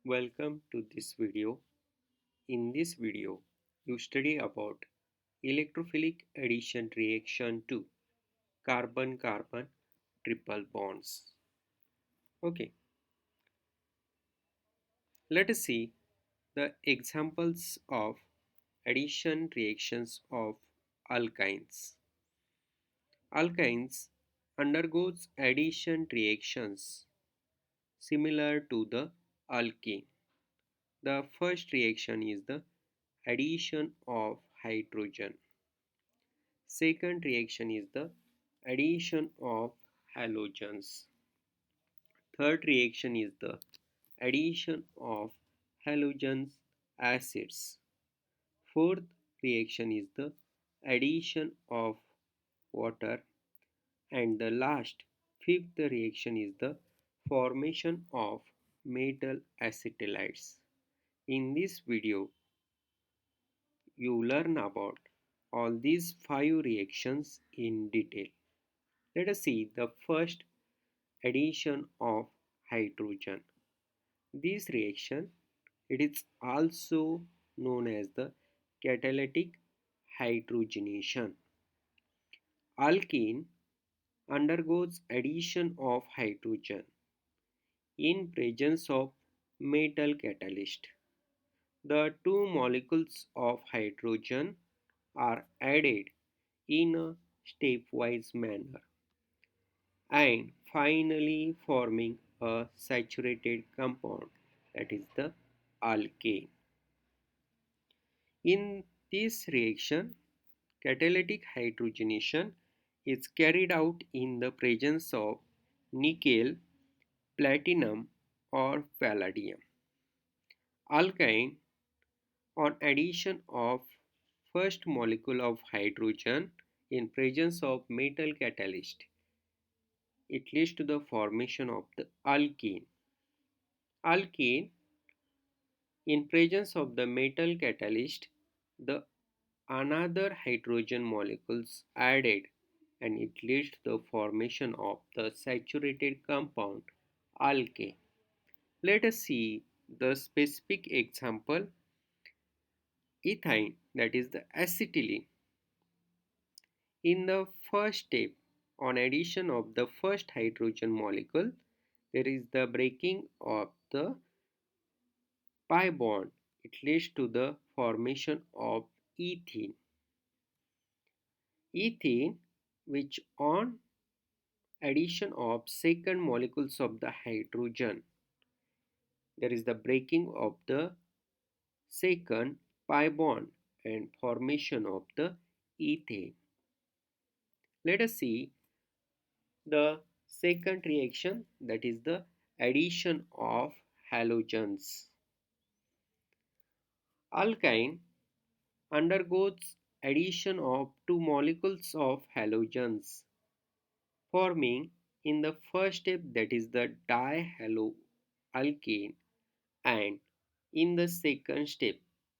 Welcome to this video. In this video, you study about electrophilic addition reaction to carbon-carbon triple bonds. Okay, let us see the examples of addition reactions of alkynes. Alkynes undergoes addition reactions similar to the alkene. The first reaction is the addition of hydrogen. Second reaction is the addition of halogens. Third reaction is the addition of halogen acids. Fourth reaction is the addition of water. And the last, fifth reaction is the formation of metal acetylides. In this video, you learn about all these five reactions in detail. Let us see the first addition of hydrogen. This reaction it is also known as the catalytic hydrogenation. Alkene undergoes addition of hydrogen in presence of metal catalyst. The two molecules of hydrogen are added in a stepwise manner and finally forming a saturated compound, that is the alkane. In this reaction, catalytic hydrogenation is carried out in the presence of nickel, platinum or palladium. Alkyne, on addition of first molecule of hydrogen in presence of metal catalyst, it leads to the formation of the alkene. Alkene, in presence of the metal catalyst, the another hydrogen molecules added and it leads to the formation of the saturated compound alkane. Let us see the specific example. Ethine, that is the acetylene. In the first step, on addition of the first hydrogen molecule, there is the breaking of the pi bond. It leads to the formation of ethene. Ethene, which on addition of second molecules of the hydrogen, there is the breaking of the second pi bond and formation of the ethane. Let us see the second reaction, that is the addition of halogens. Alkyne undergoes addition of two molecules of halogens forming in the first step, that is the dihaloalkane, and in the second step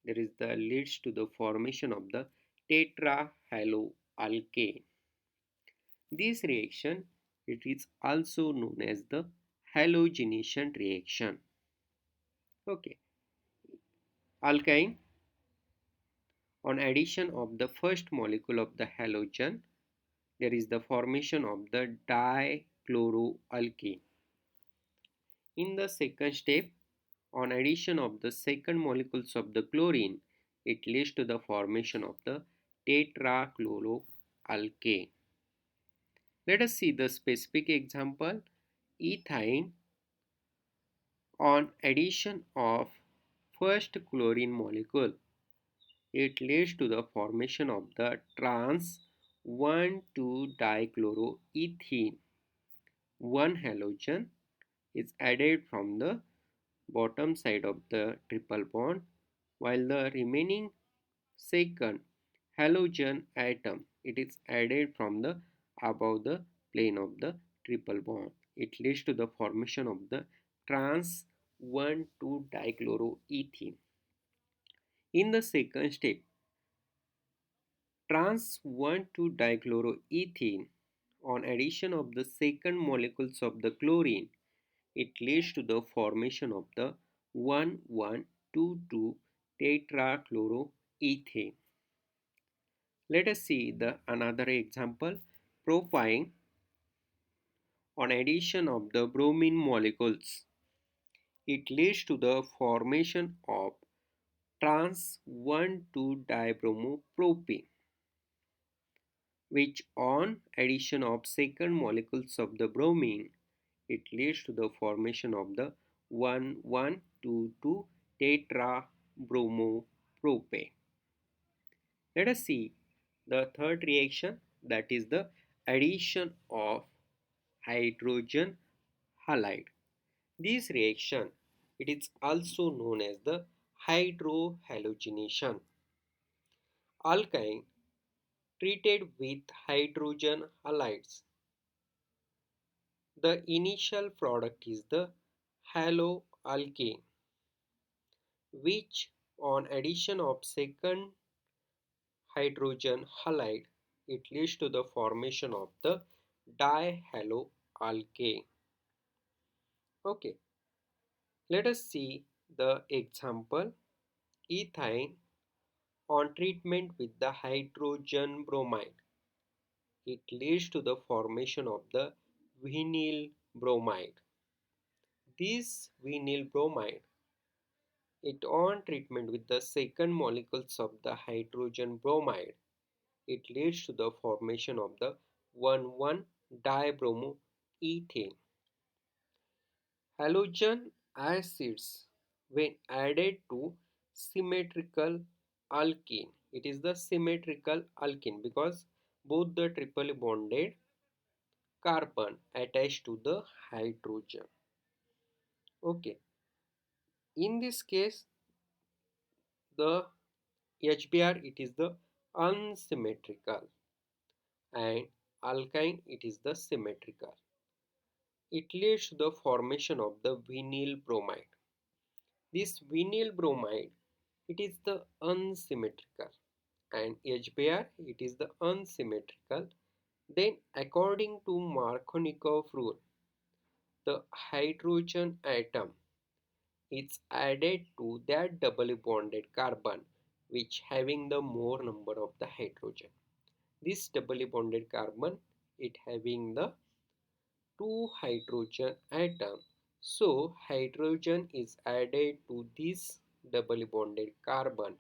there is the leads to the formation of the tetrahaloalkane. This reaction it is also known as the halogenation reaction. Okay, alkyne on addition of the first molecule of the halogen, there is the formation of the dichloroalkane. In the second step, on addition of the second molecules of the chlorine, it leads to the formation of the tetrachloroalkane. Let us see the specific example. Ethine, on addition of first chlorine molecule, it leads to the formation of the trans 1,2-dichloroethene. One halogen is added from the bottom side of the triple bond, while the remaining second halogen atom it is added from the above the plane of the triple bond. It leads to the formation of the trans 1,2-dichloroethene. In the second step, trans 1,2-dichloroethene on addition of the second molecules of the chlorine, it leads to the formation of the 1122 tetrachloroethane. Let us see the another example. Propyne on addition of the bromine molecules. It leads to the formation of trans 1,2-dibromopropane, which on addition of second molecules of the bromine, it leads to the formation of the 1,1,2,2 tetrabromopropane. Let us see the third reaction, that is the addition of hydrogen halide. This reaction, it is also known as the hydrohalogenation. Alkyne treated with hydrogen halides. The initial product is the haloalkane, which on addition of second hydrogen halide, it leads to the formation of the dihaloalkane. Okay, let us see the example. Ethine on treatment with the hydrogen bromide, it leads to the formation of the vinyl bromide. This vinyl bromide, it on treatment with the second molecules of the hydrogen bromide, it leads to the formation of the 1,1-dibromoethane. Halogen acids, when added to symmetrical alkene, it is the symmetrical alkene because both the triply bonded carbon attached to the hydrogen. Okay, in this case, the HBr, it is the unsymmetrical, and alkyne, it is the symmetrical. It leads to the formation of the vinyl bromide. This vinyl bromide, it is the unsymmetrical, and HBr, it is the unsymmetrical. Then according to Markovnikov rule, the hydrogen atom is added to that doubly bonded carbon which having the more number of the hydrogen. This doubly bonded carbon, it having the two hydrogen atom. So hydrogen is added to this doubly bonded carbon,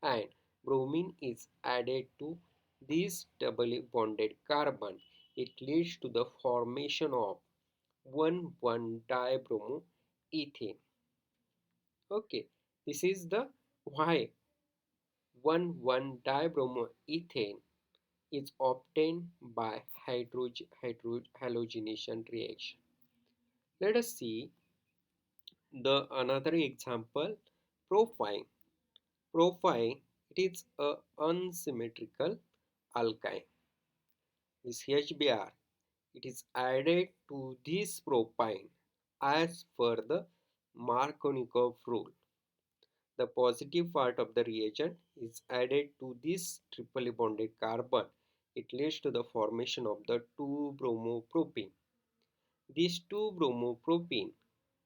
and bromine is added to this doubly bonded carbon. It leads to the formation of 1,1-dibromoethane. Okay, this is the why 1,1-dibromoethane is obtained by halogenation reaction. Let us see the another example. Propyne. Propyne, it is a unsymmetrical alkyne. This HBr, it is added to this propyne as per the Markovnikov rule. The positive part of the reagent is added to this triply bonded carbon. It leads to the formation of the 2-bromopropene. This 2-bromopropene,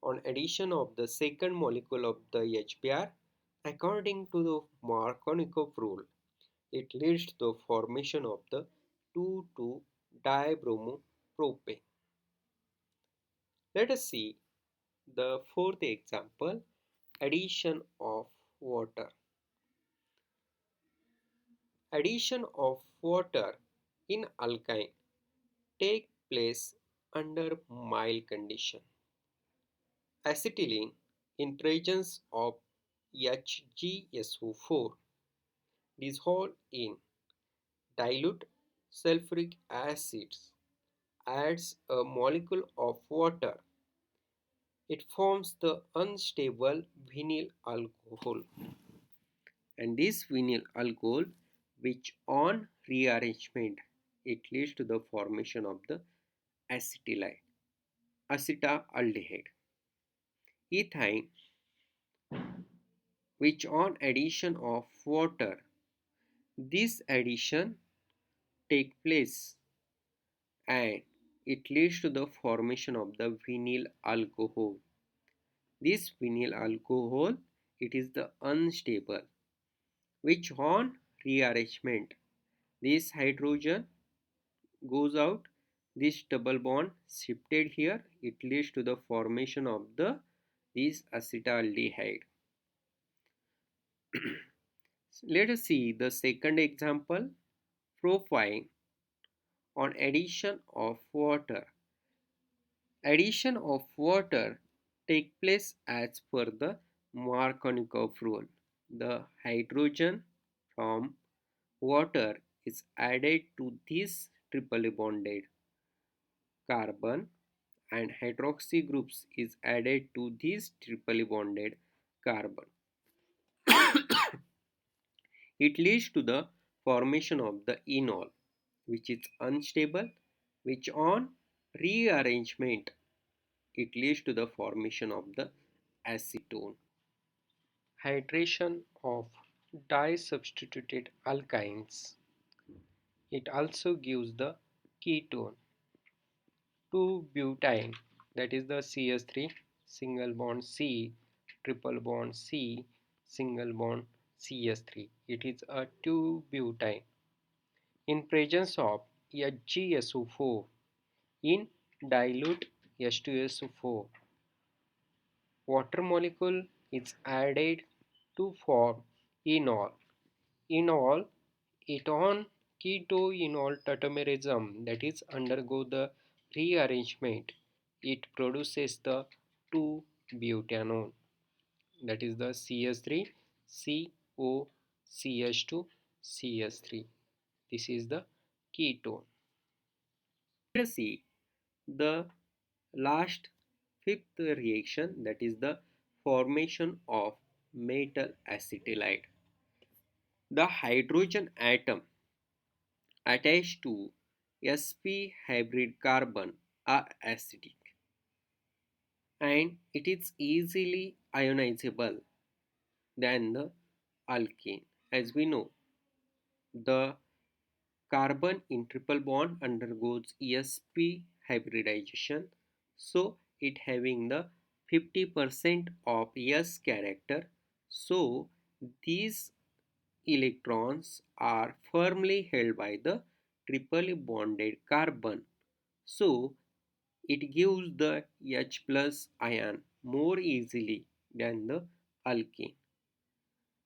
on addition of the second molecule of the HBr, according to the Markovnikov rule, it leads to the formation of the 2,2-dibromopropane. Let us see the fourth example, addition of water. Addition of water in alkyne take place under mild condition. Acetylene in presence of HgSO4 dissolved in dilute sulfuric acids adds a molecule of water. It forms the unstable vinyl alcohol, and this vinyl alcohol, which on rearrangement, it leads to the formation of the acetylide, acetaldehyde. Ethine, which on addition of water, this addition take place and it leads to the formation of the vinyl alcohol. This vinyl alcohol, it is the unstable, which on rearrangement, this hydrogen goes out, this double bond shifted here, it leads to the formation of this acetaldehyde. Let us see the second example, profile on addition of water. Addition of water take place as per the Markovnikov rule. The hydrogen from water is added to this triply bonded carbon and hydroxy groups is added to this triply bonded carbon. It leads to the formation of the enol, which is unstable, which on rearrangement it leads to the formation of the acetone. Hydration of disubstituted alkynes. It also gives the ketone 2-butene, that is the CS3 single bond C triple bond C single bond CS3. It is a 2-butene in presence of HgSO4 in dilute H2SO4. Water molecule is added to form enol. Enol, it on ketoenol tautomerism, that is undergo the rearrangement. It produces the 2-butanone, that is the CS3 COCH2 CS3. This is the ketone. Let us see the last fifth reaction, that is the formation of metal acetylide. The hydrogen atom attached to sp hybrid carbon are acidic and it is easily ionizable than the alkene. As we know, the carbon in triple bond undergoes sp hybridization, so it having the 50% of s character, so these electrons are firmly held by the triply bonded carbon, so it gives the H plus ion more easily than the alkene.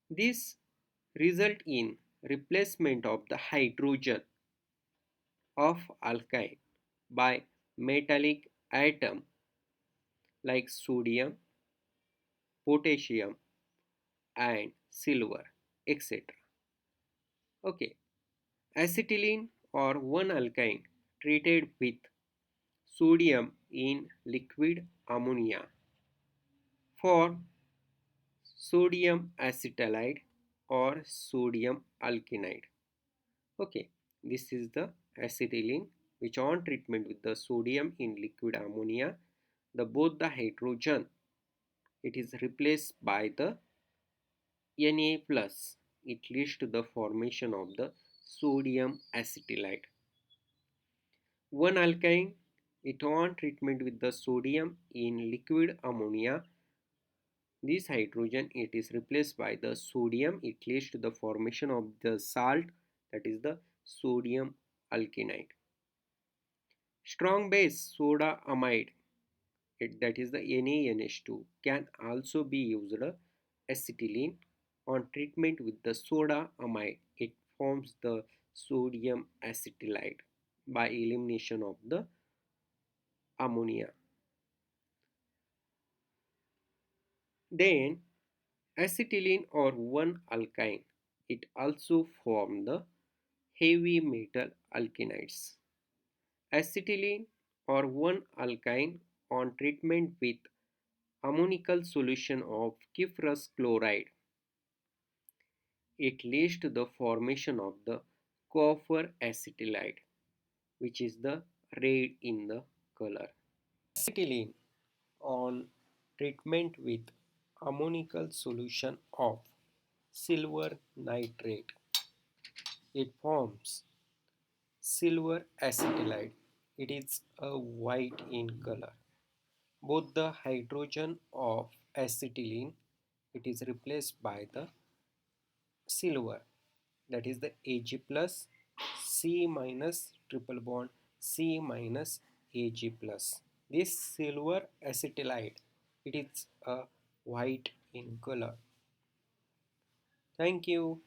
This result in replacement of the hydrogen of alkyne by metallic atom like sodium, potassium and silver, etc. Okay, acetylene or one alkyne treated with sodium in liquid ammonia for sodium acetylide or sodium alkinide. Okay, this is the acetylene which on treatment with the sodium in liquid ammonia, the both the hydrogen it is replaced by the Na plus. It leads to the formation of the sodium acetylide. One alkyne it on treatment with the sodium in liquid ammonia, this hydrogen it is replaced by the sodium, it leads to the formation of the salt, that is the sodium alkinide. Strong base soda amide, that is the NaNH2, can also be used acetylene on treatment with the soda amide. It forms the sodium acetylide by elimination of the ammonia. Then acetylene or one alkyne, it also form the heavy metal alkynides. Acetylene or one alkyne on treatment with ammonical solution of cuprous chloride, it leads to the formation of the copper acetylide, which is the red in the color. Acetylene on treatment with ammonical solution of silver nitrate, it forms silver acetylide. It is a white in color. Both the hydrogen of acetylene, it is replaced by the silver, that is the Ag plus C minus triple bond C minus Ag plus. This silver acetylide, it is a white in color. Thank you.